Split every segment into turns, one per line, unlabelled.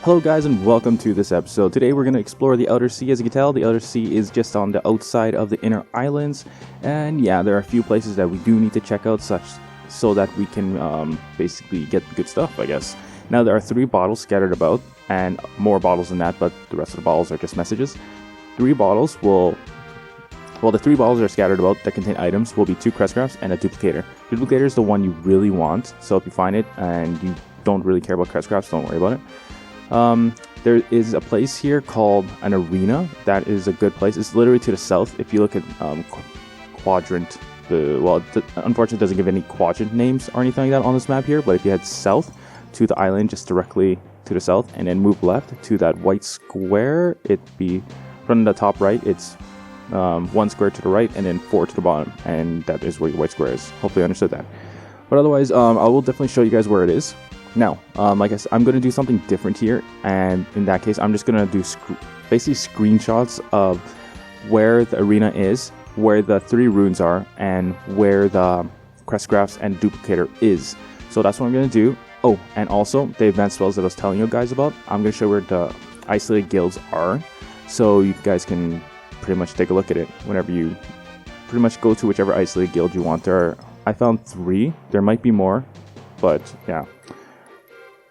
Hello guys and welcome to this episode. Today we're going to explore the Outer Sea. As you can tell, the Outer Sea is just on the outside of the inner islands. And yeah, there are a few places that we do need to check out so that we can basically get good stuff, I guess. Now there are 3 bottles scattered about, and more bottles than that, but the rest of the bottles are just messages. The 3 bottles are scattered about that contain items will be 2 crest crafts and a duplicator. Duplicator is the one you really want, so if you find it and you don't really care about crest crafts, don't worry about it. There is a place here called an arena. That is a good place. It's literally to the south. If you look at quadrant, unfortunately it doesn't give any quadrant names or anything like that on this map here, but if you head south to the island just directly to the south and then move left to that white square, it'd be from the top right, it's 1 square to the right and then 4 to the bottom, and that is where your white square is. Hopefully you understood that. But otherwise, I will definitely show you guys where it is. Now, like I said, I'm going to do something different here, and in that case, I'm just going to do basically screenshots of where the arena is, where the 3 runes are, and where the crest crafts and duplicator is. So that's what I'm going to do. Oh, and also, the advanced spells that I was telling you guys about, I'm going to show where the isolated guilds are, so you guys can pretty much take a look at it whenever you pretty much go to whichever isolated guild you want. I found 3, there might be more, but yeah.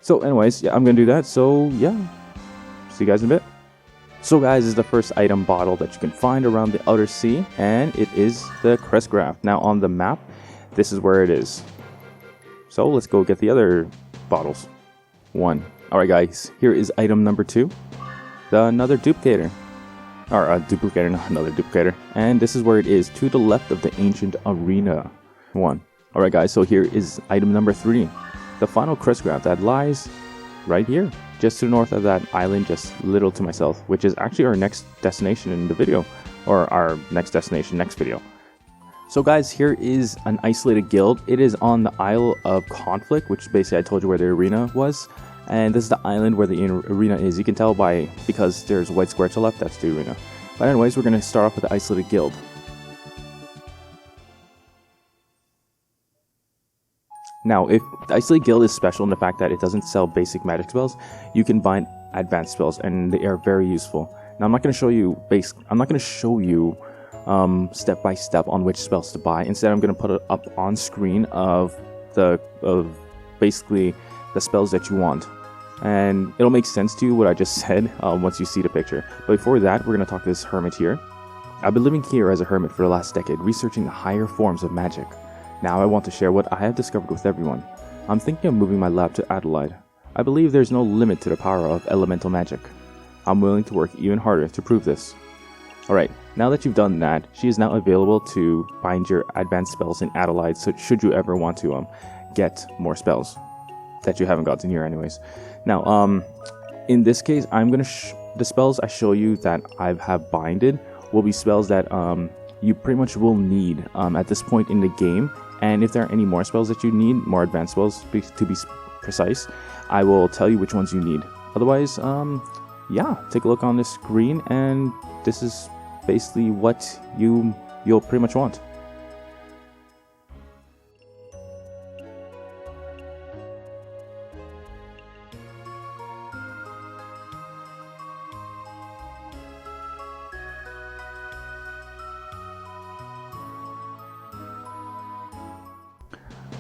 So anyways, yeah, I'm going to do that. So yeah, see you guys in a bit. So guys, this is the first item bottle that you can find around the Outer Sea, and it is the crest craft. Now on the map, this is where it is. So let's go get the other bottles. 1. Alright guys, here is item number 2. Another duplicator. Or a duplicator, not another duplicator. And this is where it is, to the left of the ancient arena. 1. Alright guys, so here is item number 3. The final crest craft that lies right here, just to the north of that island, just little to myself, which is actually our next destination in the video, or our next destination next video. So guys, here is an isolated guild. It is on the Isle of Conflict, which basically I told you where the arena was, and this is the island where the arena is. You can tell because there's a white square to the left, that's the arena. But anyways, we're going to start off with the isolated guild. Now, if the Isolated Guild is special in the fact that it doesn't sell basic magic spells, you can buy advanced spells, and they are very useful. Now, I'm not going to show you step by step on which spells to buy. Instead, I'm going to put it up on screen of basically the spells that you want, and it'll make sense to you what I just said once you see the picture. But before that, we're going to talk to this hermit here. I've been living here as a hermit for the last decade, researching the higher forms of magic. Now I want to share what I have discovered with everyone. I'm thinking of moving my lab to Adelaide. I believe there's no limit to the power of elemental magic. I'm willing to work even harder to prove this. Alright, now that you've done that, she is now available to bind your advanced spells in Adelaide, so should you ever want to get more spells that you haven't gotten here anyways. Now, in this case, I'm going to the spells I show you that I have binded will be spells that you pretty much will need at this point in the game. And if there are any more spells that you need, more advanced spells to be precise, I will tell you which ones you need. Otherwise, yeah, take a look on the screen, and this is basically what you'll pretty much want.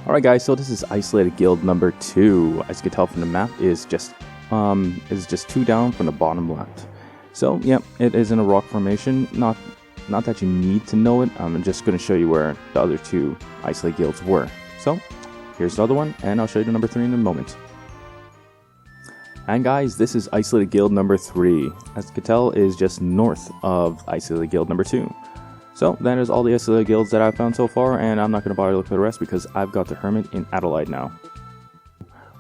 Alright guys, so this is Isolated Guild number 2. As you can tell from the map, is just 2 down from the bottom left. So yeah, it is in a rock formation. Not that you need to know it. I'm just going to show you where the other 2 Isolated Guilds were. So here's the other one, and I'll show you the number 3 in a moment. And guys, this is Isolated Guild number 3. As you can tell, is just north of Isolated Guild number 2. So that is all the isolated guilds that I've found so far, and I'm not going to bother to look for the rest because I've got the hermit in Adelaide now.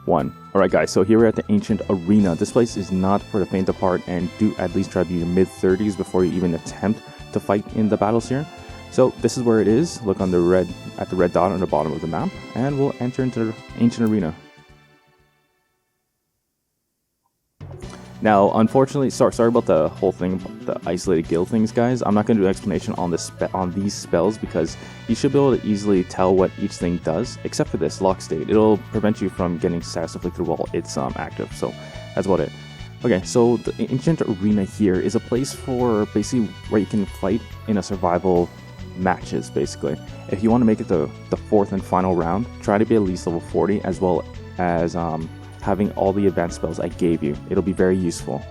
1. Alright guys, so here we're at the ancient arena. This place is not for the faint of heart, and do at least try to be your mid-30s before you even attempt to fight in the battles here. So this is where it is. Look on the red dot on the bottom of the map, and we'll enter into the ancient arena. Now, unfortunately, sorry about the whole thing, the isolated guild things, guys. I'm not going to do an explanation on these spells because you should be able to easily tell what each thing does, except for this lock state. It'll prevent you from getting status afflicted while it's active. So that's about it. Okay, so the Ancient Arena here is a place for basically where you can fight in a survival matches, basically. If you want to make it the fourth and final round, try to be at least level 40, as well as having all the advanced spells I gave you. It'll be very useful.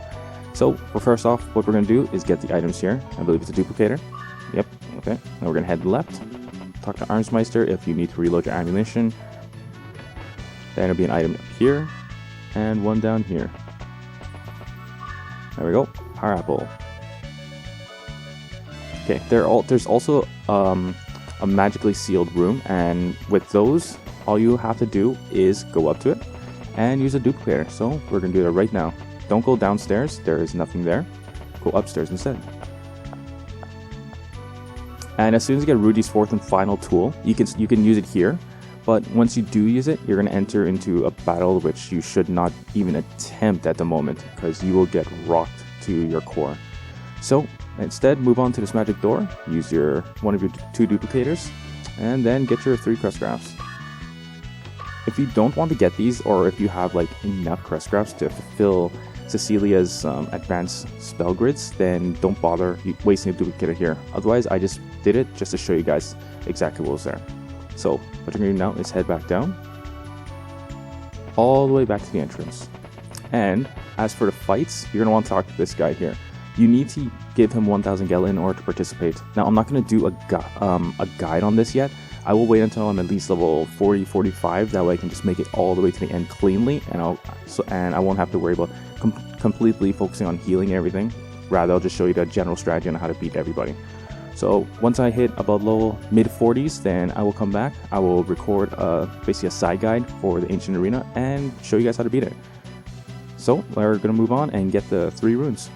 So, first off, what we're going to do is get the items here. I believe it's a duplicator. Yep, okay. Now we're going to head left. Talk to Armsmeister if you need to reload your ammunition. Then it'll be an item up here, and one down here. There we go. Power apple. Okay, there's also a magically sealed room, and with those, all you have to do is go up to it and use a duplicator. So we're gonna do that right now. Don't go downstairs. There is nothing there. Go upstairs instead. And as soon as you get Rudy's fourth and final tool, you can use it here. But once you do use it, you're going to enter into a battle which you should not even attempt at the moment, because you will get rocked to your core. So instead, move on to this magic door, use one of your 2 duplicators, and then get your 3 crest grafts. If you don't want to get these, or if you have like enough crest grafts to fulfill Cecilia's advanced spell grids, then don't bother wasting a duplicator here. Otherwise, I just did it just to show you guys exactly what was there. So what you're going to do now is head back down, all the way back to the entrance. And as for the fights, you're going to want to talk to this guy here. You need to give him 1000 gel in order to participate. Now, I'm not going to do a guide on this yet. I will wait until I'm at least level 40, 45. That way I can just make it all the way to the end cleanly, and I won't have to worry about completely focusing on healing and everything. Rather, I'll just show you the general strategy on how to beat everybody. So once I hit about low mid 40s, then I will come back. I will record basically a side guide for the Ancient Arena and show you guys how to beat it. So we're gonna move on and get the 3 runes.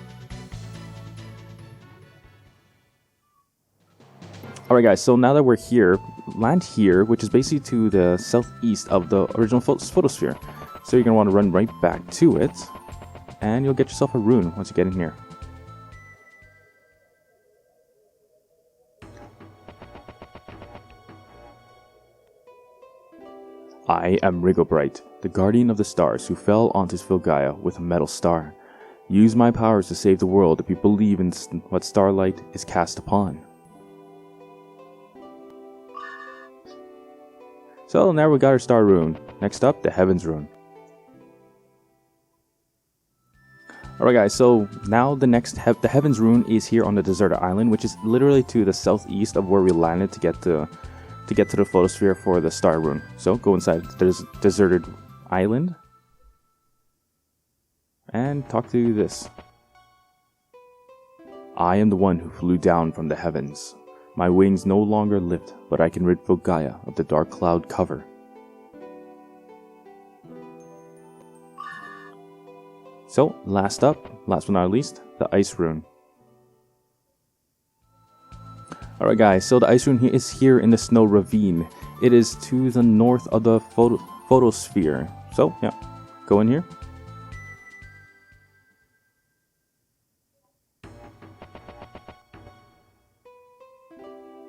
Alright guys, so now that we're here, land here, which is basically to the southeast of the original photosphere. So you're gonna want to run right back to it, and you'll get yourself a rune once you get in here. I am Rigobright, the guardian of the stars who fell onto Svilgaia with a metal star. Use my powers to save the world if you believe in what starlight is cast upon. So now we got our star rune. Next up, the heavens rune. Alright guys, so now the heavens rune is here on the deserted island, which is literally to the southeast of where we landed to get to the photosphere for the star rune. So go inside the deserted island and talk to this. I am the one who flew down from the heavens. My wings no longer lift, but I can rid Svilgaia of the dark cloud cover. So last but not least, the ice rune. Alright guys, so the ice rune here is here in the snow ravine. It is to the north of the photosphere. So yeah, go in here.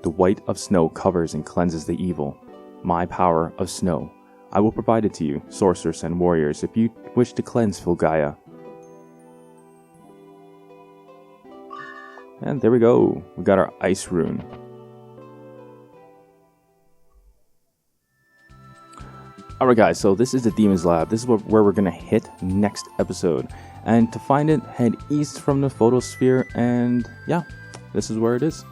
The white of snow covers and cleanses the evil. My power of snow. I will provide it to you, sorcerers and warriors, if you wish to cleanse Svilgaia. And there we go. We got our ice rune. Alright guys, so this is the Demon's Lab. This is where we're going to hit next episode. And to find it, head east from the photosphere, and yeah, this is where it is.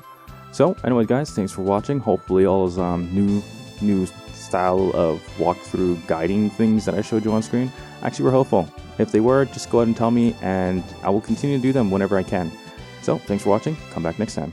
So anyway guys, thanks for watching. Hopefully all those new style of walkthrough guiding things that I showed you on screen actually were helpful. If they were, just go ahead and tell me, and I will continue to do them whenever I can. So thanks for watching. Come back next time.